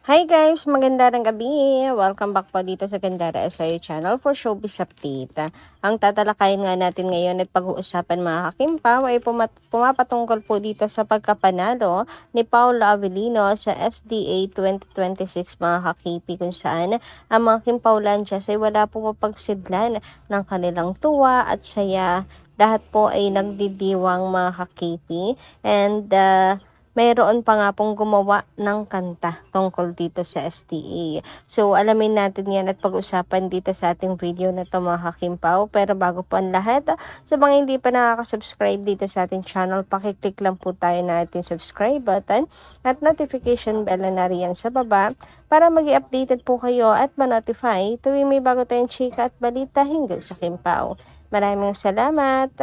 Hi guys! Magandang gabi! Welcome back po dito sa Gandara SIU channel for Showbiz Update. Ang tatalakayin nga natin ngayon at pag-uusapan mga kakimpaw ay pumapatungkol po dito sa pagkapanalo ni Paolo Avellino sa SDA 2026 mga kakipi, kung saan ang mga Kimpawlandias ay wala po mapagsidlan ng kanilang tuwa at saya. Lahat po ay nagdidiwang mga kakipi, and mayroon pa nga pong gumawa ng kanta tungkol dito sa STA. So, alamin natin yan at pag-usapan dito sa ating video na ito mga kakimpaw. Pero bago po ang lahat, sa mga hindi pa nakaka-subscribe dito sa ating channel, pakiclick lang po tayo na ating subscribe button at notification bell na nariyan sa baba para mag-i-updated po kayo at ma-notify tuwing may bago tayong chika at balita hinggil sa Kimpaw. Maraming salamat.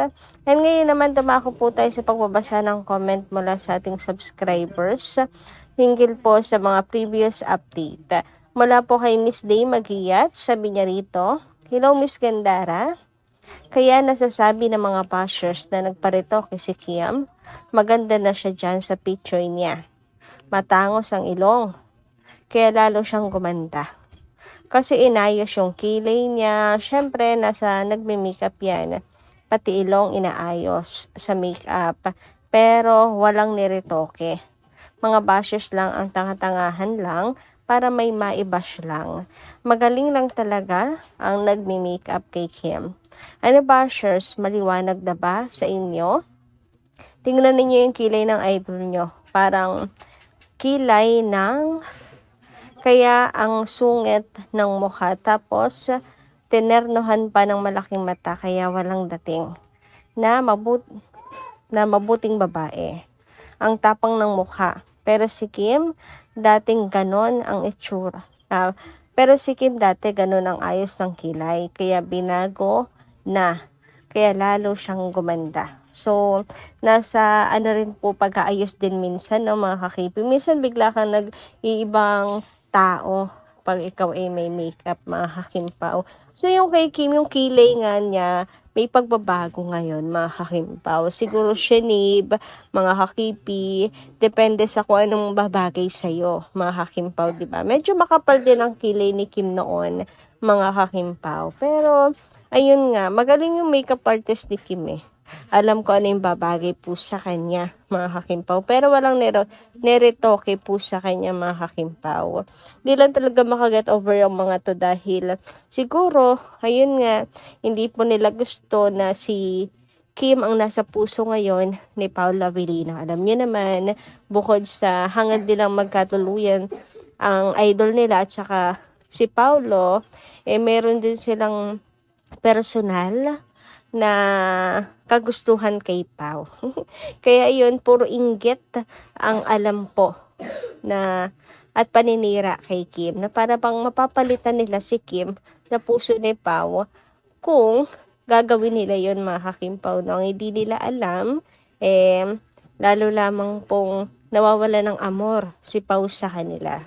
And ngayon naman dumako po tayo sa pagbabasa ng comment mula sa ating subscribers hinggil po sa mga previous update. Mula po kay Miss Day Magiyat, sabi niya rito, "Hello Miss Gandara, kaya nasasabi ng mga bashers na nagparito kay si Kiam, maganda na siya dyan sa picture niya. Matangos ang ilong, kaya lalo siyang gumanda. Kasi inayos yung kilay niya. Syempre, nagme-makeup yan. Pati ilong inaayos sa makeup. Pero walang niretoke. Mga bashers lang ang tanga-tangahan lang para may maibash lang. Magaling lang talaga ang nagme-makeup kay Kim. Ano bashers, maliwanag na ba sa inyo? Tingnan ninyo yung kilay ng idol nyo. Parang kilay ng... Kaya ang sungit ng mukha, tapos tinernohan pa ng malaking mata, kaya walang dating. Na mabuting babae. Ang tapang ng mukha. Pero si Kim, dating ganon ang itsura. Pero si Kim dati ganon ang ayos ng kilay, kaya binago na. Kaya lalo siyang gumanda. So, nasa rin po pag-aayos din minsan, no, mga kakipi. Minsan bigla kang nag-iibang tao pag ikaw ay may makeup, mga kakimpaw. So, yung kay Kim, yung kilay nga niya, may pagbabago ngayon, mga kakimpaw. Siguro shinib, mga kakipi, depende sa kung anong babagay sa'yo, mga kakimpaw, diba? Medyo makapal din ang kilay ni Kim noon, mga kakimpaw. Pero, ayun nga, magaling yung makeup artist ni Kim eh. Alam ko ano yung babagay po sa kanya, mga kakimpaw. Pero walang neretoke po sa kanya, mga kakimpaw. Hindi lang talaga makaget over yung mga to dahil siguro, ayun nga, hindi po nila gusto na si Kim ang nasa puso ngayon ni Paolo Avellino. Alam niyo naman, bukod sa hangad nilang magkatuluyan ang idol nila at saka si Paolo, meron din silang personal na kagustuhan kay Pao. Kaya yun, puro inggit ang alam po na at paninira kay Kim, na para bang mapapalitan nila si Kim sa puso ni Pao kung gagawin nila yun, mga kakimpaw. No? Ang hindi nila alam, lalo lamang pong nawawala ng amor si Pao sa kanila.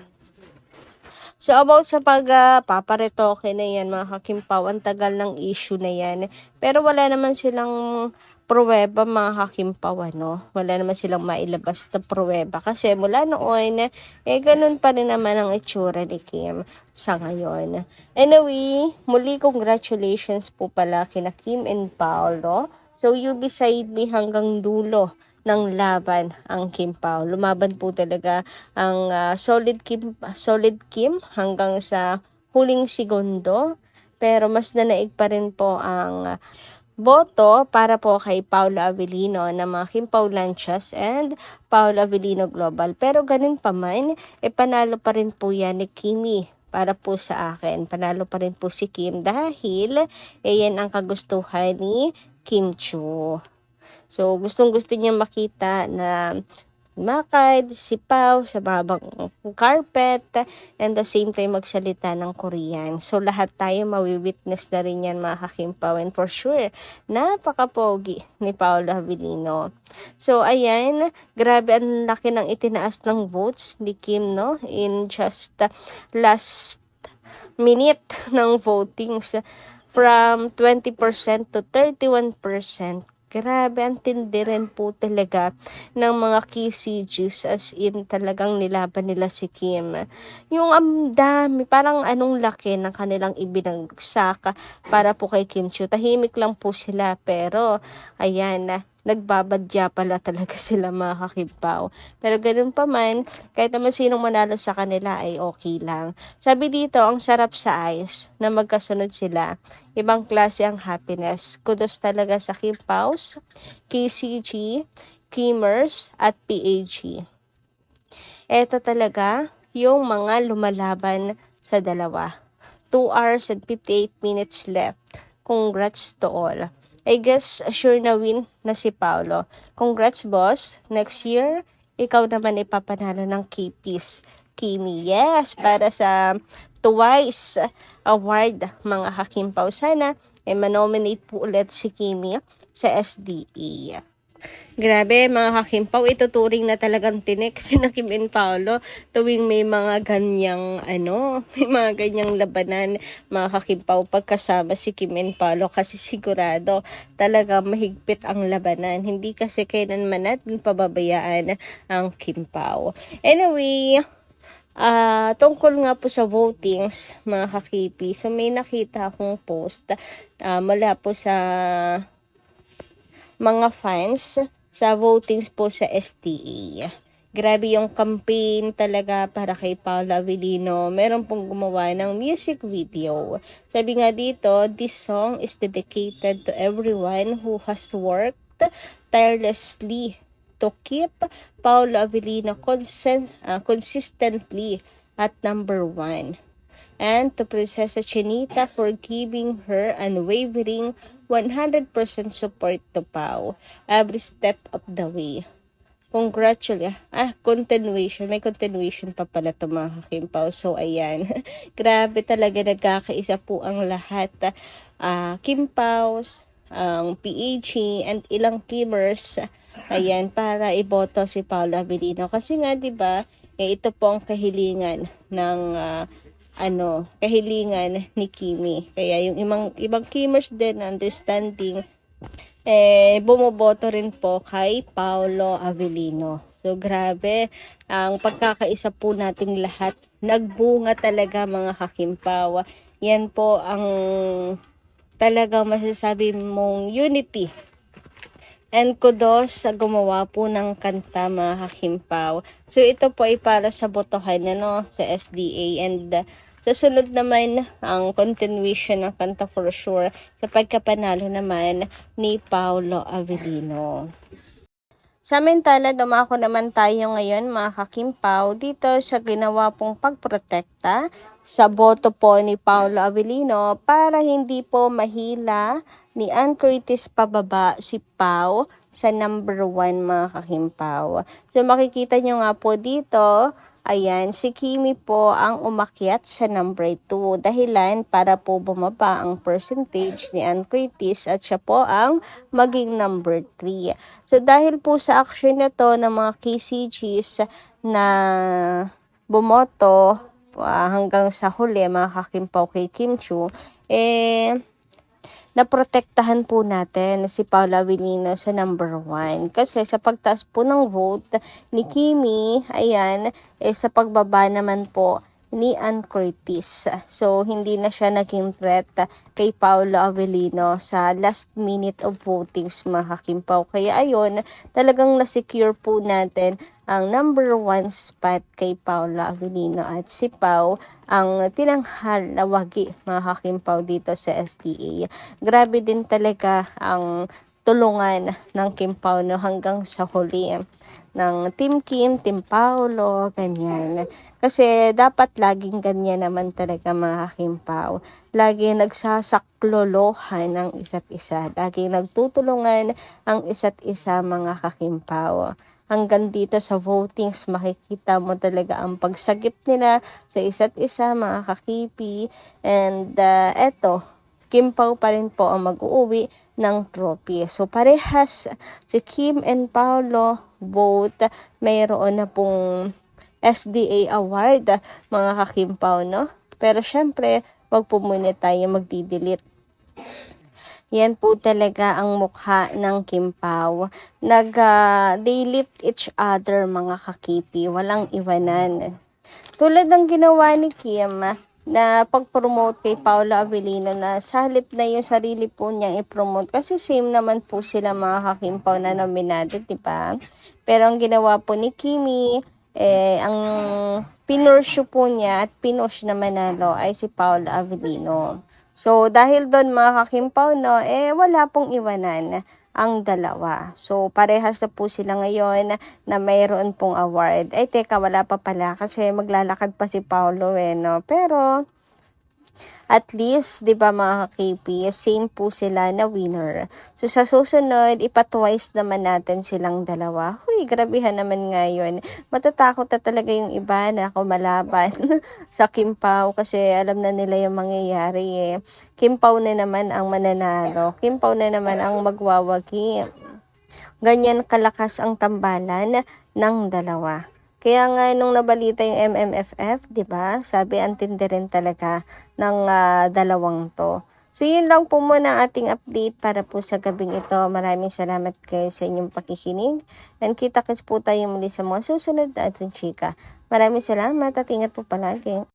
So, about sa paparetoke na yan, mga kakimpaw, ang tagal ng issue na yan. Pero wala naman silang pruweba, mga kakimpaw, ano? Wala naman silang mailabas na pruweba. Kasi mula noon, ganun pa rin naman ang itsura ni Kim sa ngayon. Anyway, muli congratulations po pala kina Kim and Paolo. So, you beside me hanggang dulo ng laban ang Kim Pao. Lumaban po talaga ang solid Kim hanggang sa huling segundo. Pero mas nanaig pa rin po ang boto para po kay Paolo Avellino na mga Kimpawlandias and Paolo Avellino Global. Pero ganun pa man, panalo pa rin po yan ni Kimi. Para po sa akin, panalo pa rin po si Kim dahil yan ang kagustuhan ni Kim Chu. So, gustong-gusto niya makita na makad, sipaw, sa babang carpet, and the same time magsalita ng Korean. So, lahat tayo mawi-witness na rin yan, mga kakimpaw. And for sure, napaka-pogi ni Paolo Avellino. So, ayan, grabe ang laki ng itinaas ng votes ni Kim, no? In just last minute ng votings from 20% to 31%. Grabe, ang tindi rin po talaga ng mga KCGs, as in talagang nilaban nila si Kim. Yung dami, parang anong laki ng kanilang ibinagsak para po kay Kim Chiu. Tahimik lang po sila, pero ayan na. Nagbabadya pala talaga sila mga kakimpaw. Pero ganun pa man, kahit naman sinong manalo sa kanila ay okay lang. Sabi dito, ang sarap sa eyes na magkasunod sila. Ibang klase ang happiness. Kudos talaga sa Kimpaws, KCG, Kimers, at PAG. Ito talaga yung mga lumalaban sa dalawa. 2 hours and 58 minutes left. Congrats to all. I guess sure na win na si Paolo. Congrats boss. Next year, ikaw naman ipapanalo ng KPs. Kimi, yes, para sa twice award mga Hakimpaw. Sana manominate po ulit si Kimi sa SDA. Grabe mga Hakimpaw, ituturing na talagang tinik si na Kim and Paolo tuwing may mga ganyang may mga ganyang labanan mga Hakimpaw pagkasama si Kim and Paolo, kasi sigurado talaga mahigpit ang labanan. Hindi kasi kailanman natin pababayaan ang Kimpaw. Anyway, tungkol nga po sa votings mga kakipi, so may nakita akong post mula po sa mga fans sa votings po sa STA. Grabe yung campaign talaga para kay Paolo Avellino. Meron pong gumawa ng music video. Sabi nga dito, this song is dedicated to everyone who has worked tirelessly to keep Paolo Avellino consistently at number 1. And to Princesa Chinita for giving her unwavering 100% support to Pao every step of the way. Congratulations. Continuation. May continuation pa pala ito mga Hakimpaw. So, ayan. Grabe talaga, nagkakaisa po ang lahat. Kimpaws, ang PAG, and ilang Kimers. Ayan, para iboto si Paolo Avellino. Kasi nga, di ba, ito po ang kahilingan ng kahilingan ni Kimi. Kaya yung ibang Kimers din, understanding, bumoboto rin po kay Paolo Avellino. So, grabe, ang pagkakaisa po nating lahat, nagbunga talaga mga Hakimpaw. Yan po ang talagang masasabi mong unity. And kudos sa gumawa po ng kanta mga Hakimpaw. So, ito po ay para sa botohan sa SDA, and sa sunod naman, ang continuation ng kanta for sure sa pagkapanalo naman ni Paolo Avellino. Samantala, dumako naman tayo ngayon mga Hakimpaw dito sa ginawa pong pagprotekta sa boto po ni Paolo Avellino para hindi po mahila ni Ann Curtis pababa si Pao sa number 1 mga Hakimpaw. So makikita nyo nga po dito, ayan, si Kimi po ang umakyat sa number 2. Dahilan para po bumaba ang percentage ni Ann Curtis at siya po ang maging number 3. So dahil po sa action na to ng mga KCGs na bumoto hanggang sa huli mga Hakimpaw kay Kim Chiu, naprotektahan po natin si Paolo Avellino sa number 1. Kasi sa pagtaas po ng vote ni Kimi, ayan, sa pagbaba naman po ni Ann Curtis. So, hindi na siya naging threat kay Paolo Avellino sa last minute of votings mga Hakimpaw. Kaya ayun, talagang nasecure po natin ang number 1 spot kay Paolo Avellino at si Pao ang tinanghal na wagi mga Hakimpaw dito sa SDA. Grabe din talaga ang tulungan ng Kimpaw hanggang sa huli ng Team Kim, Team Paolo, ganyan. Kasi dapat laging ganyan naman talaga mga Kimpaw. Laging nagsasaklolohan ng isa't isa. Laging nagtutulungan ang isa't isa mga Kakimpaw. Hanggang dito sa votings, makikita mo talaga ang pagsagip nila sa isa't isa mga kakipi. And eto, Kimpaw pa rin po ang mag-uuwi ng trophy. So parehas si Kim and Paolo both mayroon na pong SDA award mga Kakimpaw, no? Pero syempre, wag po muna tayo magdidelete. Yan po talaga ang mukha ng Kim Pao. They lift each other mga kakipi, walang iwanan. Tulad ng ginawa ni Kim na pag-promote kay Paula Avellino na sa halip na yung sarili po niyang i-promote kasi same naman po sila mga kakimpaw na nominado, di ba? Pero ang ginawa po ni Kimi, ang pinursyo po niya at pinush na manalo ay si Paula Avellino. So, dahil doon mga kakimpaw, no, wala pong iwanan ang dalawa. So, parehas na po sila ngayon na mayroon pong award. Ay, teka, wala pa pala kasi maglalakad pa si Paulo no? Pero, at least, di ba mga KP, same po sila na winner. So, sa susunod, ipatwice naman natin silang dalawa. Huy, grabihan naman ngayon. Matatakot na talaga yung iba na kumalaban sa Kim Pao kasi alam na nila yung mangyayari Kim Pao na naman ang mananalo. Kim Pao na naman ang magwawagi. Ganyan kalakas ang tambalan ng dalawa. Kaya nga nung nabalita yung MMFF, 'di ba? Sabi antindi rin talaga ng dalawang 'to. So yun lang po muna ang ating update para po sa gabing ito. Maraming salamat kayo sa inyong pakikinig. And kita-kits po tayo muli sa mga susunod na ating chika. Maraming salamat at ingat po palagi.